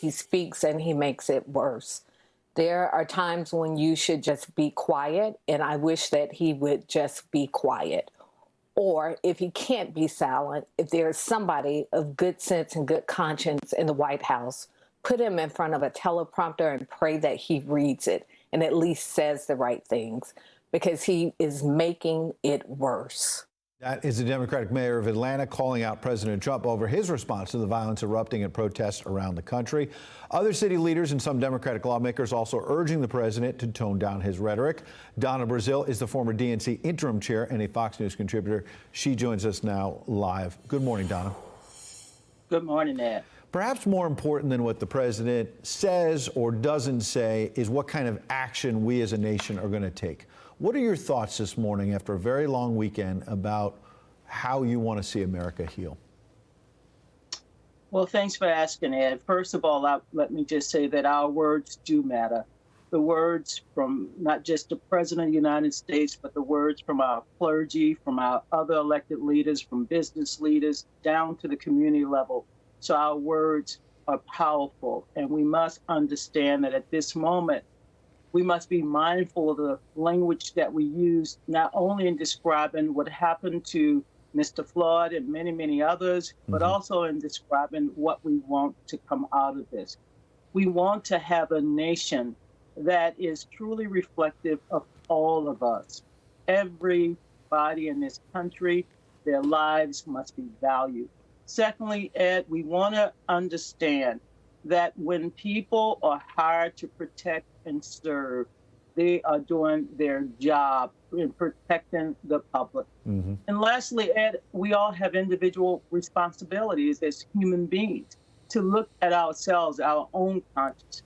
he speaks and he makes it worse. There are times when you should just be quiet, and I wish that he would just be quiet. Or if he can't be silent, if there's somebody of good sense and good conscience in the White House, put him in front of a teleprompter and pray that he reads it and at least says the right things, because he is making it worse. That is the Democratic mayor of Atlanta calling out President Trump over his response to the violence erupting at protests around the country. Other city leaders and some Democratic lawmakers also urging the president to tone down his rhetoric. Donna Brazile is the former DNC interim chair and a Fox News contributor. She joins us now live. Good morning, Donna. Good morning, Ed. Perhaps more important than what the president says or doesn't say is what kind of action we as a nation are going to take. What are your thoughts this morning after a very long weekend about how you want to see America heal? Well, thanks for asking, Ed. First of all, let me just say that our words do matter. The words from not just the President of the United States, but the words from our clergy, from our other elected leaders, from business leaders, down to the community level. So our words are powerful, and we must understand that at this moment, we must be mindful of the language that we use, not only in describing what happened to Mr. Floyd and many, many others, but also in describing what we want to come out of this. We want to have a nation that is truly reflective of all of us. Everybody in this country, their lives must be valued. Secondly, Ed, we want to understand that when people are hired to protect and serve, they are doing their job in protecting the public. And lastly, Ed, we all have individual responsibilities as human beings to look at ourselves, our own conscience.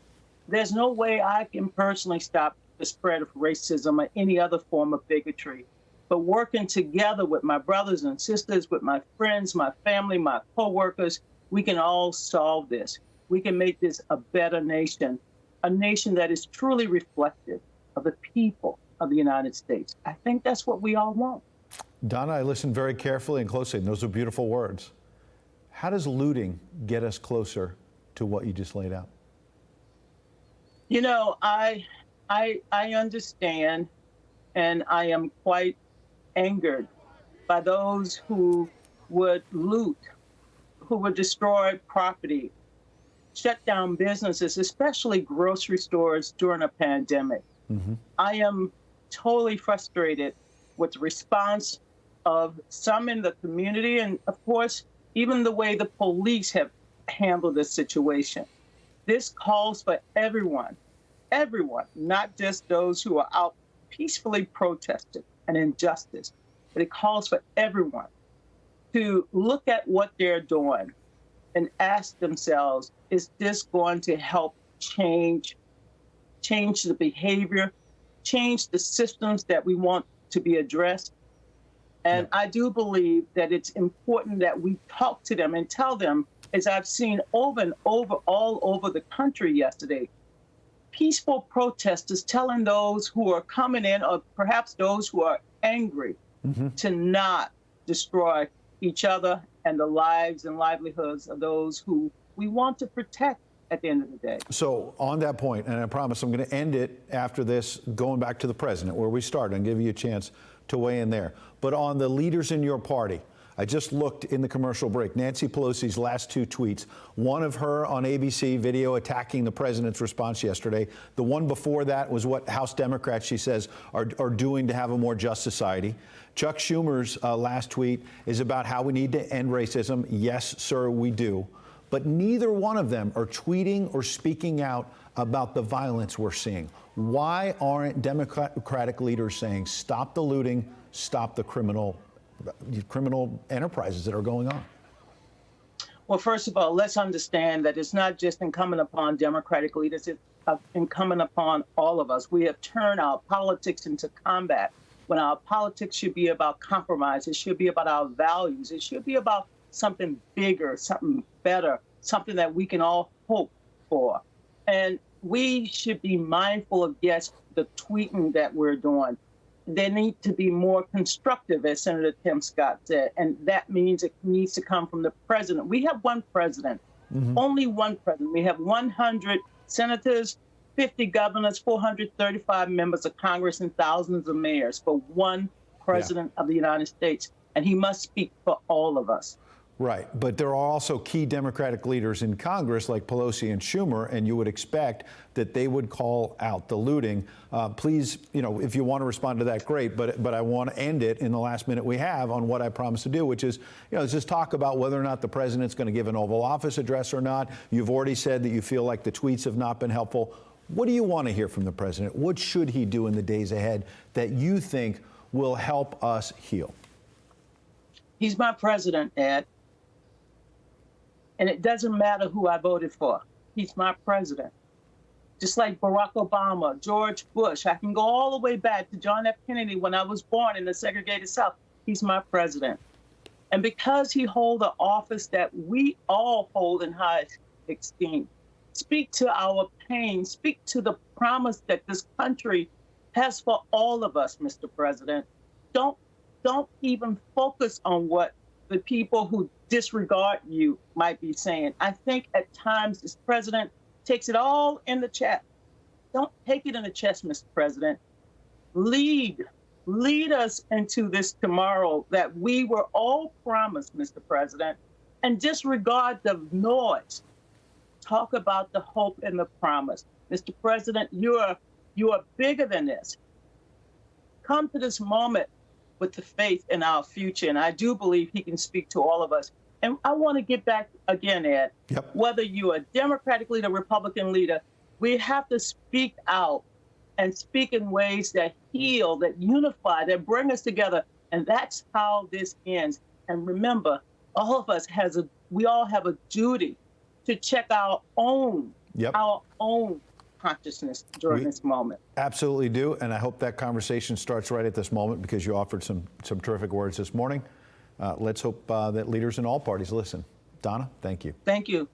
There's no way I can personally stop the spread of racism or any other form of bigotry, but working together with my brothers and sisters, with my friends, my family, my coworkers, we can all solve this. We can make this a better nation, a nation that is truly reflective of the people of the United States. I think that's what we all want. Donna, I listened very carefully and closely, and those are beautiful words. How does looting get us closer to what you just laid out? You know, I understand, and I am quite angered by those who would loot, who would destroy property, shut down businesses, especially grocery stores during a pandemic. I am totally frustrated with the response of some in the community and, of course, even the way the police have handled this situation. This calls for everyone, not just those who are out peacefully protesting an injustice, but it calls for everyone to look at what they're doing and ask themselves, is this going to help change the behavior, change the systems that we want to be addressed? And I do believe that it's important that we talk to them and tell them, as I've seen over and over, all over the country yesterday, peaceful protesters telling those who are coming in, or perhaps those who are angry, to not destroy each other and the lives and livelihoods of those who we want to protect at the end of the day. So on that point, and I promise I'm going to end it after this, going back to the president, where we started, and give you a chance to weigh in there. But on the leaders in your party, I just looked in the commercial break, Nancy Pelosi's last two tweets, one of her on ABC video attacking the president's response yesterday. The one before that was what House Democrats, she says, are doing to have a more just society. Chuck Schumer's last tweet is about how we need to end racism. Yes, sir, we do. But neither one of them are tweeting or speaking out about the violence we're seeing. Why aren't Democratic leaders saying, stop the looting, stop the criminal enterprises that are going on? Well, first of all, let's understand that it's not just incumbent upon Democratic leaders, it's incumbent upon all of us. We have turned our politics into combat, when our politics should be about compromise. It should be about our values. It should be about something bigger, something better, something that we can all hope for. And we should be mindful of, yes, the tweeting that we're doing. They need to be more constructive, as Senator Tim Scott said, and that means it needs to come from the president. We have one president, Only one president. We have 100 senators, 50 governors, 435 members of Congress, and thousands of mayors for one president of the United States. And he must speak for all of us. Right, but there are also key Democratic leaders in Congress like Pelosi and Schumer, and you would expect that they would call out the looting. Please, if you want to respond to that, great, but I want to end it in the last minute we have on what I promised to do, which is, let's just talk about whether or not the president's going to give an Oval Office address or not. You've already said that you feel like the tweets have not been helpful. What do you want to hear from the president? What should he do in the days ahead that you think will help us heal? He's my president, Ed. And it doesn't matter who I voted for. He's my president. Just like Barack Obama, George Bush. I can go all the way back to John F. Kennedy when I was born in the segregated South. He's my president. And because he holds an office that we all hold in high esteem, speak to our pain, speak to the promise that this country has for all of us, Mr. President. Don't even focus on what the people who disregard you might be saying. I think at times this president takes it all in the chest. Don't take it in the chest, Mr. President. Lead us into this tomorrow that we were all promised, Mr. President, and disregard the noise. Talk about the hope and the promise. Mr. President, you are bigger than this. Come to this moment with the faith in our future, and I do believe he can speak to all of us. And I want to get back again, Ed, whether you're a Democratic leader, Republican leader, we have to speak out and speak in ways that heal, that unify, that bring us together. And that's how this ends. And remember, all of us we all have a duty to check our own consciousness during this moment. Absolutely do, and I hope that conversation starts right at this moment because you offered some terrific words this morning. Let's hope that leaders in all parties listen. Donna, thank you. Thank you.